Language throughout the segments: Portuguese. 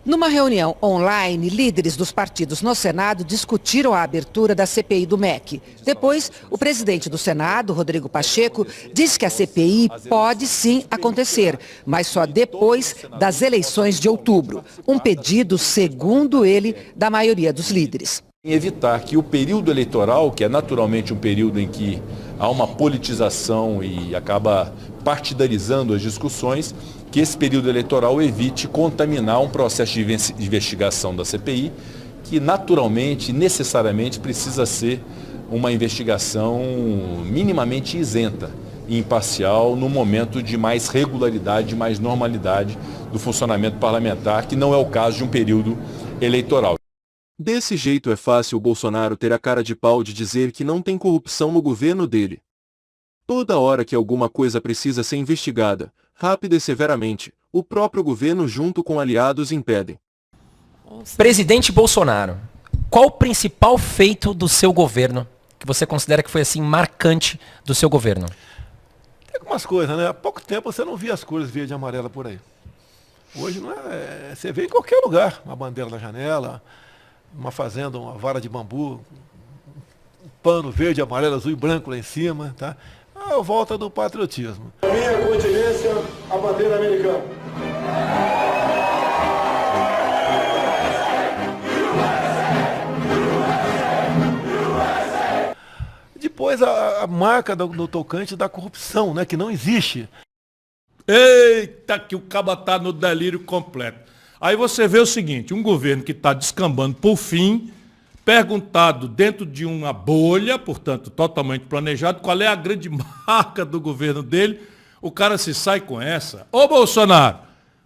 Numa reunião online, líderes dos partidos no Senado discutiram a abertura da CPI do MEC. Depois, o presidente do Senado, Rodrigo Pacheco, disse que a CPI pode sim acontecer, mas só depois das eleições de outubro. Um pedido, segundo ele, da maioria dos líderes. Evitar que o período eleitoral, que é naturalmente um período em que há uma politização e acaba partidarizando as discussões, que esse período eleitoral evite contaminar um processo de investigação da CPI, que naturalmente, necessariamente, precisa ser uma investigação minimamente isenta e imparcial no momento de mais regularidade, mais normalidade do funcionamento parlamentar, que não é o caso de um período eleitoral. Desse jeito é fácil o Bolsonaro ter a cara de pau de dizer que não tem corrupção no governo dele. Toda hora que alguma coisa precisa ser investigada, rápida e severamente, o próprio governo junto com aliados impedem. Presidente Bolsonaro, qual o principal feito do seu governo que você considera que foi assim marcante do seu governo? Tem algumas coisas, né? Há pouco tempo você não via as cores verde e amarela por aí. Hoje não é, você vê em qualquer lugar, uma bandeira na janela, uma fazenda, uma vara de bambu, um pano verde, amarelo, azul e branco lá em cima, tá? A volta do patriotismo. Minha continência, a bandeira americana. Depois a marca do tocante da corrupção, né, que não existe. Eita, que o caba tá no delírio completo. Aí você vê o seguinte, um governo que está descambando por fim, perguntado dentro de uma bolha, portanto, totalmente planejado, qual é a grande marca do governo dele, o cara se sai com essa. Ô Bolsonaro,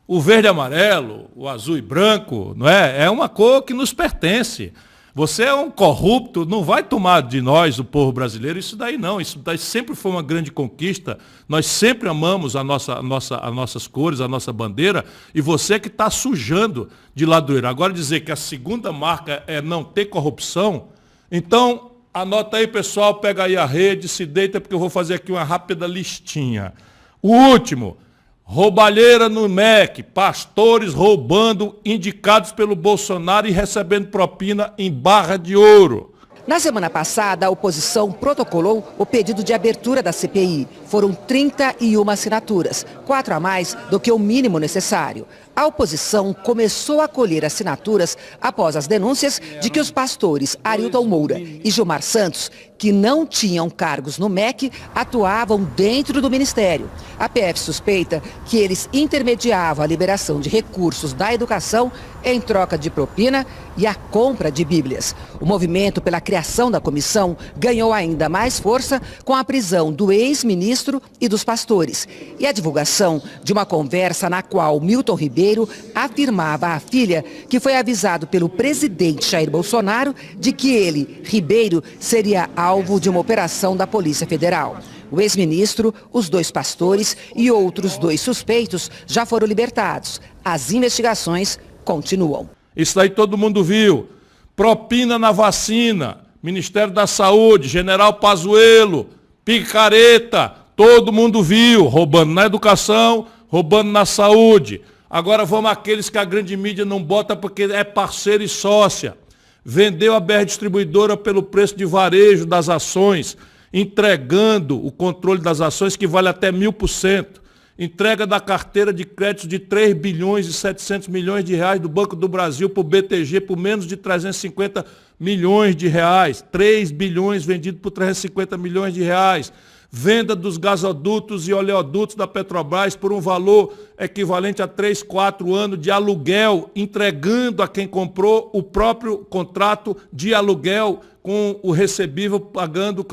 o verde e amarelo, o azul e branco, não é? É uma cor que nos pertence. Você é um corrupto, não vai tomar de nós, o povo brasileiro, isso daí não. Isso daí sempre foi uma grande conquista. Nós sempre amamos as nossas cores, a nossa bandeira, e você que está sujando de ladoeira. Agora dizer que a segunda marca é não ter corrupção, então anota aí, pessoal, pega aí a rede, se deita, porque eu vou fazer aqui uma rápida listinha. O último, roubalheira no MEC, pastores roubando indicados pelo Bolsonaro e recebendo propina em barra de ouro. Na semana passada, a oposição protocolou o pedido de abertura da CPI. Foram 31 assinaturas, 4 a mais do que o mínimo necessário. A oposição começou a colher assinaturas após as denúncias de que os pastores Arilton Moura e Gilmar Santos, que não tinham cargos no MEC, atuavam dentro do ministério. A PF suspeita que eles intermediavam a liberação de recursos da educação em troca de propina e a compra de bíblias. O movimento pela criação da comissão ganhou ainda mais força com a prisão do ex-ministro e dos pastores e a divulgação de uma conversa na qual Milton Ribeiro afirmava à filha que foi avisado pelo presidente Jair Bolsonaro de que ele, Ribeiro, seria alvo de uma operação da Polícia Federal. O ex-ministro, os 2 pastores e outros 2 suspeitos já foram libertados. As investigações continuam. Isso daí todo mundo viu. Propina na vacina, Ministério da Saúde, General Pazuello, picareta, todo mundo viu, roubando na educação, roubando na saúde. Agora vamos àqueles que a grande mídia não bota porque é parceira e sócia. Vendeu a BR Distribuidora pelo preço de varejo das ações, entregando o controle das ações que vale até 1000%. Entrega da carteira de créditos de 3 bilhões e 700 milhões de reais do Banco do Brasil para o BTG por menos de 350 milhões de reais. 3 bilhões vendido por 350 milhões de reais. Venda dos gasodutos e oleodutos da Petrobras por um valor equivalente a 3, 4 anos de aluguel, entregando a quem comprou o próprio contrato de aluguel com o recebível pagando.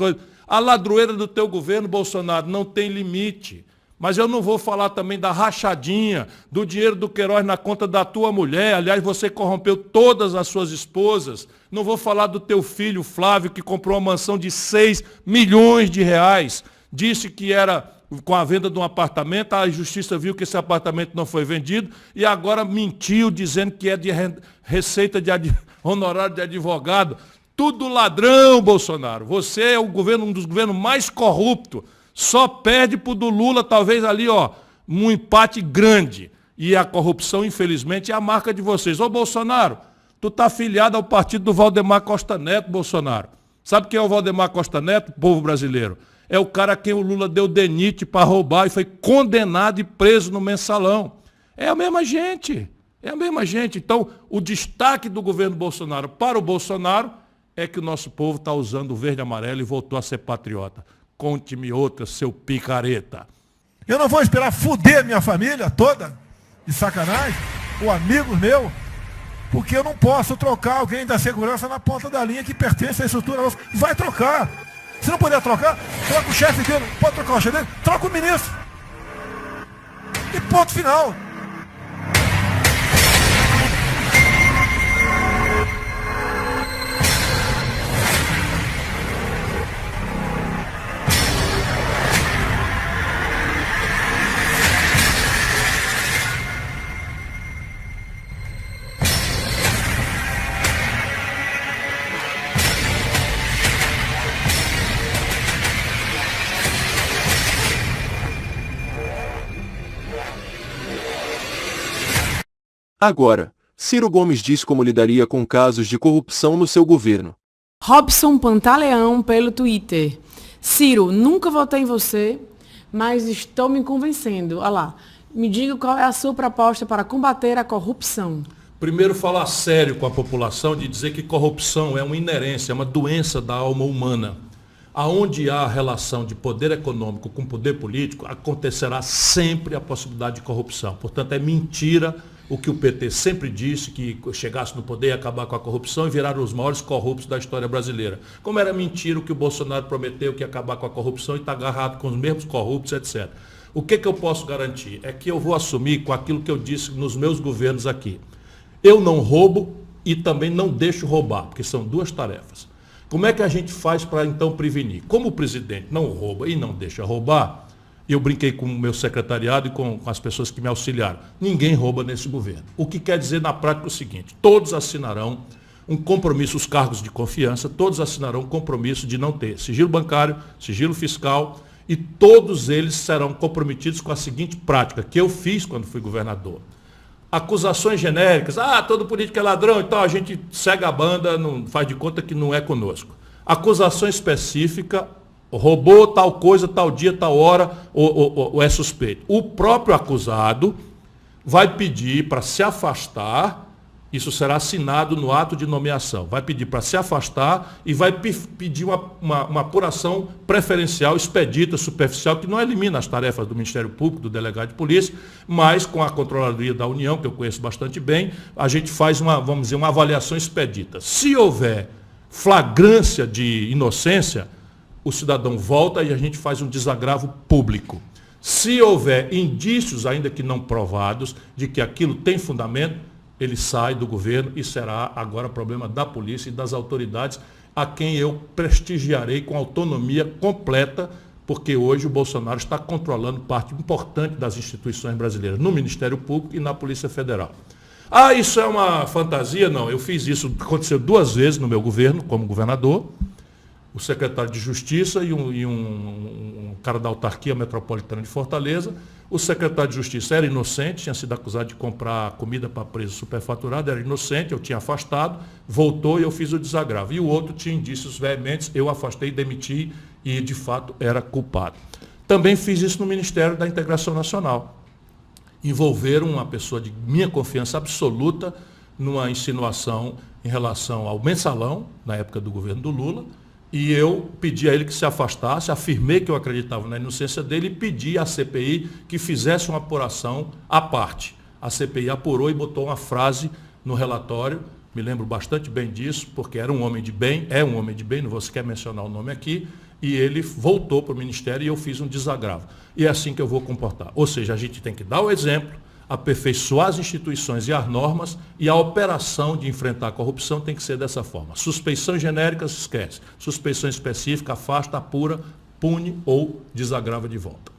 A ladroeira do teu governo, Bolsonaro, não tem limite. Mas eu não vou falar também da rachadinha, do dinheiro do Queiroz na conta da tua mulher. Aliás, você corrompeu todas as suas esposas. Não vou falar do teu filho, Flávio, que comprou uma mansão de 6 milhões de reais. Disse que era com a venda de um apartamento, a justiça viu que esse apartamento não foi vendido e agora mentiu dizendo que é de receita de honorário de advogado. Tudo ladrão, Bolsonaro. Você é um dos governos mais corruptos. Só perde para o do Lula, talvez ali, ó, um empate grande. E a corrupção, infelizmente, é a marca de vocês. Ô, Bolsonaro, tu tá afiliado ao partido do Valdemar Costa Neto, Bolsonaro. Sabe quem é o Valdemar Costa Neto, povo brasileiro? É o cara a quem o Lula deu DENIT para roubar e foi condenado e preso no Mensalão. É a mesma gente. É a mesma gente. Então, o destaque do governo Bolsonaro para o Bolsonaro é que o nosso povo está usando o verde e amarelo e voltou a ser patriota. Conte-me outra, seu picareta. Eu não vou esperar fuder minha família toda, de sacanagem, ou amigos meus, porque eu não posso trocar alguém da segurança na ponta da linha que pertence à estrutura nossa. Vai trocar. Se não puder trocar, troca o chefe dele. Pode trocar o chefe dele? Troca o ministro. E ponto final. Agora, Ciro Gomes diz como lidaria com casos de corrupção no seu governo. Robson Pantaleão pelo Twitter. Ciro, nunca votei em você, mas estou me convencendo. Olha lá, me diga qual é a sua proposta para combater a corrupção. Primeiro, falar sério com a população de dizer que corrupção é uma inerência, é uma doença da alma humana. Aonde há relação de poder econômico com poder político, acontecerá sempre a possibilidade de corrupção. Portanto, é mentira o que o PT sempre disse, que chegasse no poder e acabar com a corrupção e viraram os maiores corruptos da história brasileira. Como era mentira o que o Bolsonaro prometeu, que ia acabar com a corrupção e está agarrado com os mesmos corruptos, etc. O que eu posso garantir? É que eu vou assumir com aquilo que eu disse nos meus governos aqui. Eu não roubo e também não deixo roubar, porque são duas tarefas. Como é que a gente faz para então prevenir? Como o presidente não rouba e não deixa roubar, eu brinquei com o meu secretariado e com as pessoas que me auxiliaram. Ninguém rouba nesse governo. O que quer dizer na prática o seguinte: todos assinarão um compromisso, os cargos de confiança, todos assinarão um compromisso de não ter sigilo bancário, sigilo fiscal, e todos eles serão comprometidos com a seguinte prática, que eu fiz quando fui governador. Acusações genéricas, todo político é ladrão, então a gente segue a banda, não faz de conta que não é conosco. Acusação específica, roubou tal coisa, tal dia, tal hora, ou é suspeito. O próprio acusado vai pedir para se afastar, isso será assinado no ato de nomeação, vai pedir para se afastar e vai pedir uma apuração preferencial, expedita, superficial, que não elimina as tarefas do Ministério Público, do delegado de polícia, mas com a Controladoria da União, que eu conheço bastante bem, a gente faz vamos dizer, uma avaliação expedita. Se houver flagrância de inocência, o cidadão volta e a gente faz um desagravo público. Se houver indícios, ainda que não provados, de que aquilo tem fundamento, ele sai do governo e será agora problema da polícia e das autoridades, a quem eu prestigiarei com autonomia completa, porque hoje o Bolsonaro está controlando parte importante das instituições brasileiras, no Ministério Público e na Polícia Federal. Isso é uma fantasia? Não, eu fiz isso, aconteceu 2 vezes no meu governo, como governador. O secretário de Justiça e um cara da autarquia metropolitana de Fortaleza. O secretário de Justiça era inocente, tinha sido acusado de comprar comida para preso superfaturado, era inocente, eu tinha afastado, voltou e eu fiz o desagravo. E o outro tinha indícios veementes, eu afastei, demiti e, de fato, era culpado. Também fiz isso no Ministério da Integração Nacional. Envolveram uma pessoa de minha confiança absoluta numa insinuação em relação ao mensalão, na época do governo do Lula, e eu pedi a ele que se afastasse, afirmei que eu acreditava na inocência dele e pedi à CPI que fizesse uma apuração à parte. A CPI apurou e botou uma frase no relatório, me lembro bastante bem disso, porque era um homem de bem, é um homem de bem, não vou sequer mencionar o nome aqui, e ele voltou para o Ministério e eu fiz um desagravo. E é assim que eu vou comportar. Ou seja, a gente tem que dar o exemplo, aperfeiçoar as instituições e as normas, e a operação de enfrentar a corrupção tem que ser dessa forma. Suspeição genérica, se esquece. Suspeição específica, afasta, apura, pune ou desagrava de volta.